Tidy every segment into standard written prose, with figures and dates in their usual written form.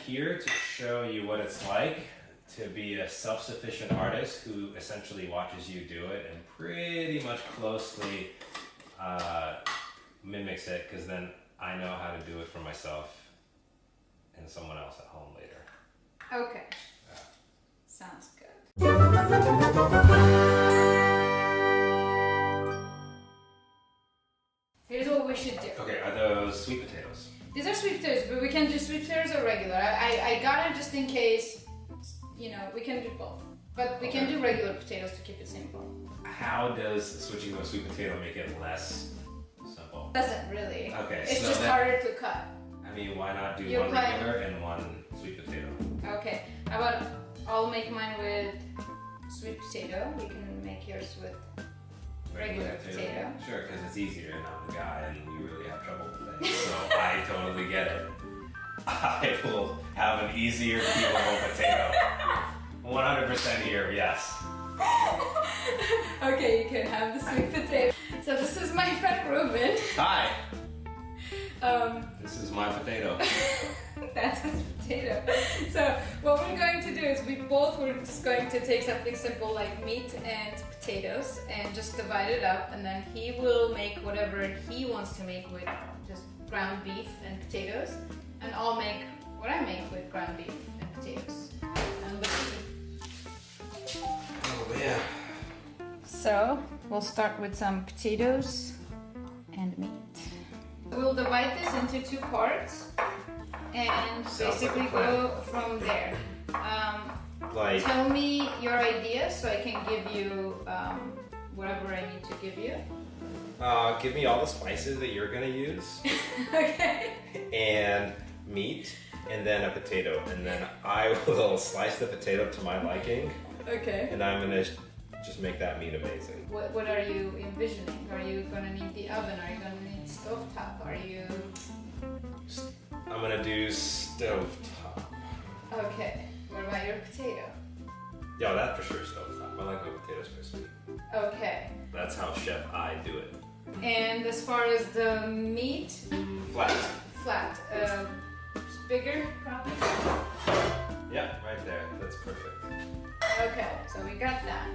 Here to show you what it's like to be a self-sufficient artist who essentially watches you do it and pretty much closely mimics it, because then I know how to do it for myself and someone else at home later. Okay. Yeah. Sounds good. Here's what we should do. Okay, are those sweet potatoes? These are sweet potatoes, but we can do sweet potatoes or regular. I got it just in case, you know, we can do both. But we can do regular potatoes to keep it simple. How does switching to a sweet potato make it less simple? Doesn't really. Okay, It's so just harder to cut. I mean, why not do You're one playing- regular and one sweet potato? Okay, how about I'll make mine with sweet potato. You can make yours with regular potato. Sure, because it's easier and I'm the guy and you really have trouble with things. So I totally get it. I will have an easier peelable potato. 100% here, yes. Okay, you can have the sweet potato. So this is my friend Ruben. Hi! This is my potato. That's his potato. So what we're going to do is we're just going to take something simple like meat and potatoes and just divide it up, and then he will make whatever he wants to make with just ground beef and potatoes, and I'll make what I make with ground beef and potatoes. And look at it. Oh man. So we'll start with some potatoes and meat. We'll divide this into two parts and basically go from there. Like, Tell me your ideas so I can give you whatever I need to give you. give me all the spices that you're gonna use. Okay. And meat, and then a potato. And then I will slice the potato to my liking. Okay. And I'm gonna just make that meat amazing. What are you envisioning? Are you gonna need the oven? Are you gonna need stovetop? Are you... I'm gonna do stovetop. Okay. What about your potato? Yeah, that for sure is stovetop. I like my potatoes crispy. Okay. That's how Chef I do it. And as far as the meat, Flat. flat. Bigger, probably? Yeah, right there. That's perfect. Okay, so we got that.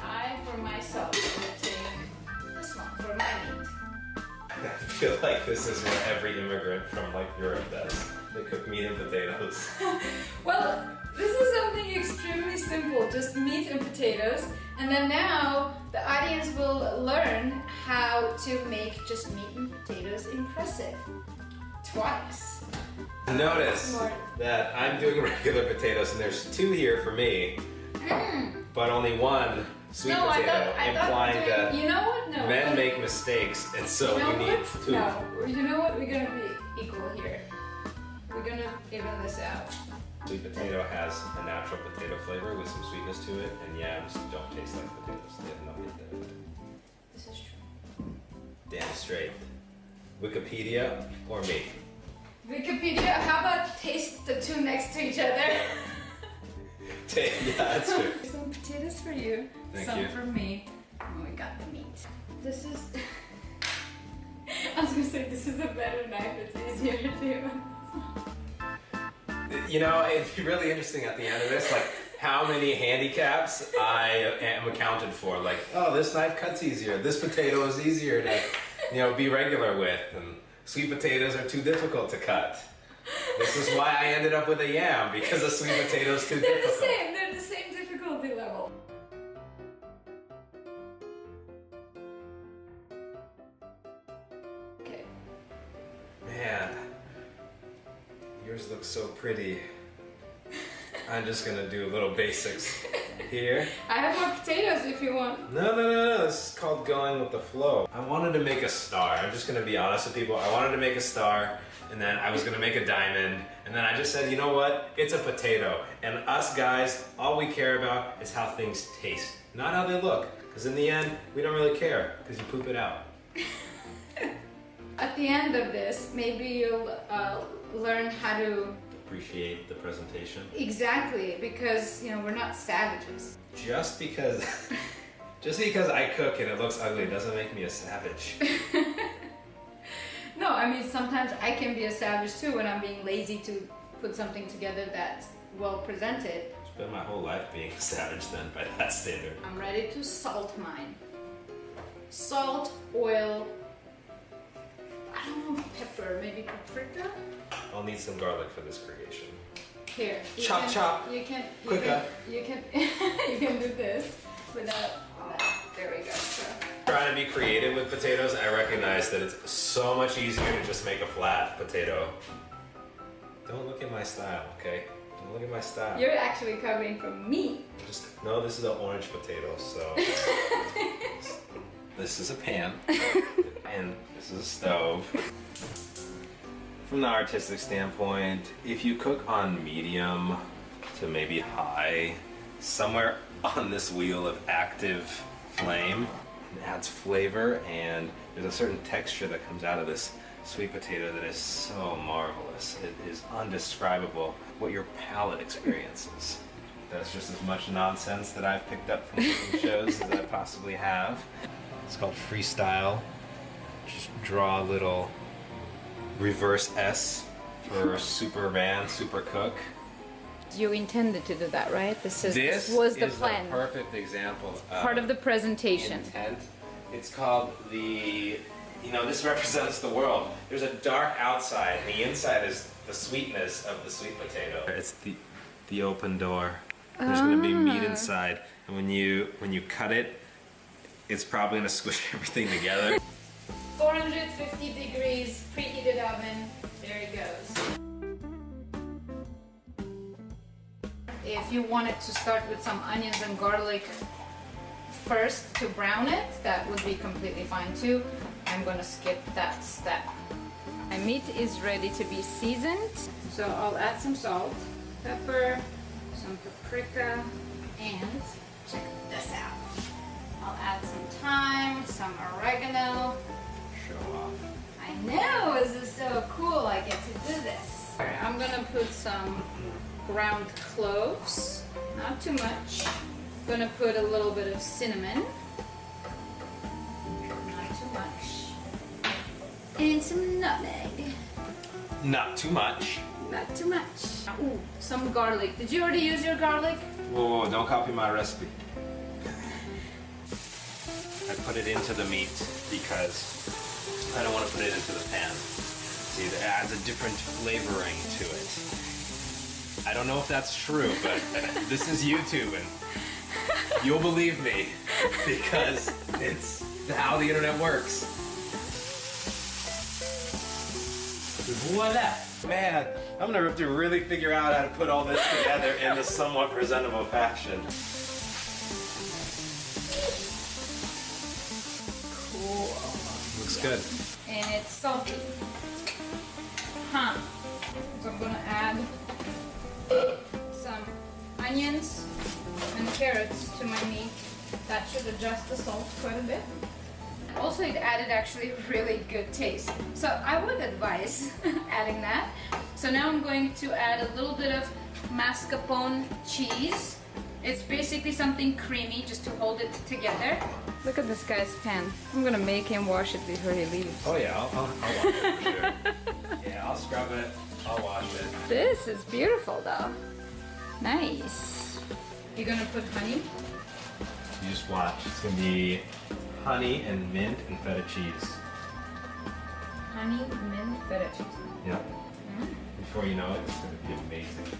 I, for myself, will take this one for my meat. I feel like this is what every immigrant from like Europe does. They cook meat and potatoes. Well, this is something extremely simple, just meat and potatoes. And then now the audience will learn how to make just meat and potatoes impressive. Twice. Notice Smart. that I'm doing regular potatoes and there's two here for me, but only one sweet No, potato, I thought implying doing, that you know what? No. men make mistakes and so You know you need what? two. No, you know what? We're gonna be equal here. We're gonna even this out. Sweet potato has a natural potato flavor with some sweetness to it, and yams don't taste like potatoes. They have nothing to it. This is true. Damn straight. Wikipedia or me? Wikipedia, how about taste the two next to each other? Yeah, that's true. Some potatoes for you, Thank some you. for me, and we got the meat. This is... I was gonna say, this is a better knife, it's easier to do. You know, it'd be really interesting at the end of this, like how many handicaps I am accounted for. Like, oh, this knife cuts easier. This potato is easier to, you know, be regular with, and sweet potatoes are too difficult to cut. This is why I ended up with a yam, because a sweet potato is too difficult. They're the same difficulty level. Okay. Man, yours looks so pretty. I'm just gonna do a little basics here. I have more potatoes if you want. No. This is called going with the flow. I wanted to make a star. I'm just gonna be honest with people. I wanted to make a star, and then I was gonna make a diamond, and then I just said, you know what? It's a potato. And us guys, all we care about is how things taste, not how they look. Because in the end, we don't really care, because you poop it out. At the end of this, maybe you'll learn how to... Appreciate the presentation. Exactly, because, you know, we're not savages. Just because I cook and it looks ugly doesn't make me a savage. No, I mean, sometimes I can be a savage too when I'm being lazy to put something together that's well presented. Spent my whole life being a savage then by that standard. I'm ready to salt mine. Salt, oil, I don't know, pepper, maybe paprika? I'll need some garlic for this creation. Here. Chop, chop. You can you Quicker. can you can do this without that. There we go. So. Trying to be creative with potatoes, I recognize that it's so much easier to just make a flat potato. Don't look at my style, okay? Don't look at my style. You're actually covering from me. Just no, this is an orange potato, so this is a pan and this is a stove. From the artistic standpoint, if you cook on medium to maybe high, somewhere on this wheel of active flame, it adds flavor, and there's a certain texture that comes out of this sweet potato that is so marvelous. It is undescribable what your palate experiences. That's just as much nonsense that I've picked up from cooking shows as I possibly have. It's called freestyle. Just draw a little reverse S for Superman, Super Cook. You intended to do that, right? This was the plan. The perfect example of part of the presentation. Intent. It's called the, this represents the world. There's a dark outside, and the inside is the sweetness of the sweet potato. It's the open door. There's going to be meat inside, and when you cut it, it's probably going to squish everything together. 450 degrees, preheated oven. There it goes. If you wanted to start with some onions and garlic first to brown it, that would be completely fine too. I'm gonna skip that step. My meat is ready to be seasoned, so I'll add some salt, pepper, some paprika, and check this out. I'll add some thyme, some oregano. Show off. I know, this is so cool, I get to do this. Alright, I'm gonna put some ground cloves, not too much. I'm gonna put a little bit of cinnamon, not too much, and some nutmeg. Not too much. Not too much. Ooh, some garlic. Did you already use your garlic? Whoa, don't copy my recipe. I put it into the meat because I don't want to put it into the pan. See, it adds a different flavoring to it. I don't know if that's true, but this is YouTube, and you'll believe me because it's how the internet works. Voila! Man, I'm gonna have to really figure out how to put all this together in a somewhat presentable fashion. Cool. Looks good. And it's salty. Huh. So I'm gonna add some onions and carrots to my meat. That should adjust the salt quite a bit. Also, it added actually really good taste. So I would advise adding that. So now I'm going to add a little bit of mascarpone cheese. It's basically something creamy just to hold it together. Look at this guy's pan. I'm gonna make him wash it before he leaves. Oh yeah, I'll wash it for sure. Yeah, I'll scrub it, I'll wash it. This is beautiful though. Nice. You're gonna put honey? You just watch. It's gonna be honey and mint and feta cheese. Honey, mint, feta cheese. Yep. Before you know it, it's gonna be amazing.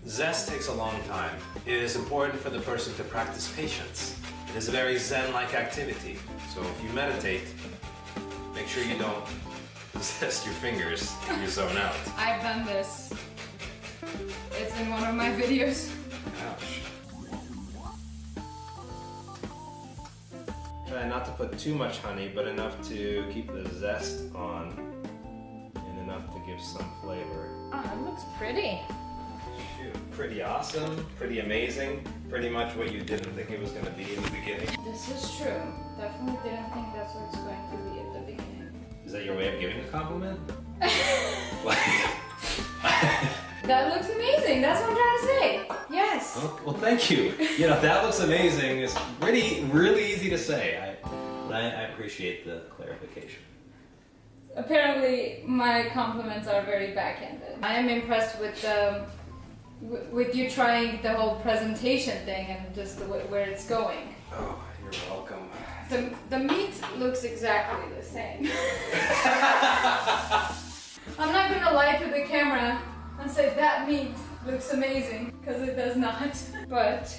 Zest takes a long time. It is important for the person to practice patience. It is a very zen-like activity. So if you meditate, make sure you don't zest your fingers and you zone out. I've done this. It's in one of my videos. Ouch. Try not to put too much honey, but enough to keep the zest on and enough to give some flavor. Oh, it looks pretty. Shoot, pretty awesome, pretty amazing, pretty much what you didn't think it was going to be in the beginning. This is true. Definitely didn't think that's what it's going to be at the beginning. Is that your way of giving a compliment? That looks amazing. That's what I'm trying to say. Yes. Well, thank you. You know, that looks amazing. It's really easy to say. I appreciate the clarification. apparently my compliments are very backhanded. I am impressed with you trying the whole presentation thing and just the way where it's going. Oh, you're welcome. The meat looks exactly the same. I'm not gonna lie to the camera and say that meat looks amazing, because it does not. But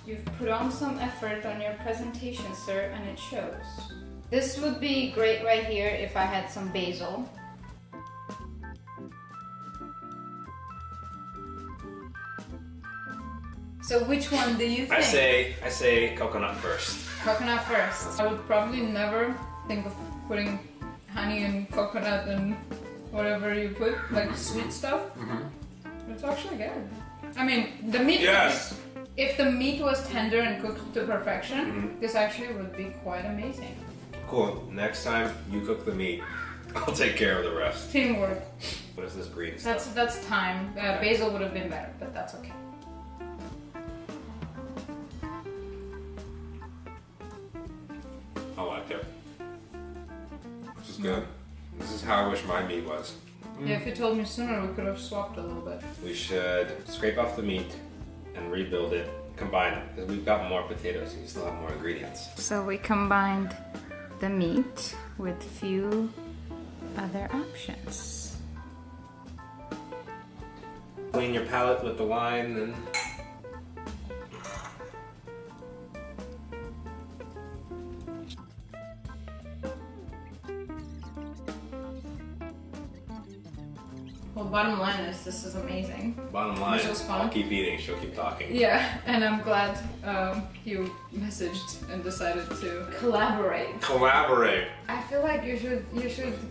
you've put on some effort on your presentation, sir, and it shows. This would be great right here if I had some basil. So which one do you think? I say coconut first. Coconut first. I would probably never think of putting honey and coconut and whatever you put, like sweet stuff. It's actually good. I mean, the meat. Yes. If the meat was tender and cooked to perfection, this actually would be quite amazing. Cool. Next time you cook the meat, I'll take care of the rest. Teamwork. What is this green stuff? That's thyme. Basil would have been better, but that's okay. I like it. This is good. This is how I wish my meat was. Yeah, if you told me sooner, we could have swapped a little bit. We should scrape off the meat and rebuild it, combine it, because we've got more potatoes and you still have more ingredients. So we combined the meat with few other options. Clean your palate with the wine and... Well, bottom line is this is amazing. Bottom line, This was fun. I'll keep eating, she'll keep talking. Yeah, and I'm glad you messaged and decided to collaborate. Collaborate! I feel like you should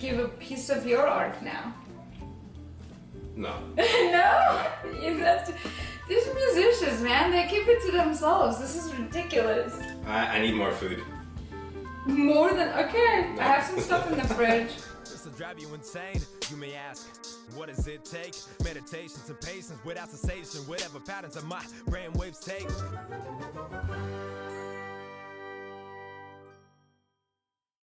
give a piece of your art now. No. No, you have to. These musicians, man, they keep it to themselves. This is ridiculous. I need more food. More than okay. I have some stuff in the fridge. This will drive you insane, you may ask. What does it take? Meditation, some patience, without cessation, whatever patterns of my brainwaves take.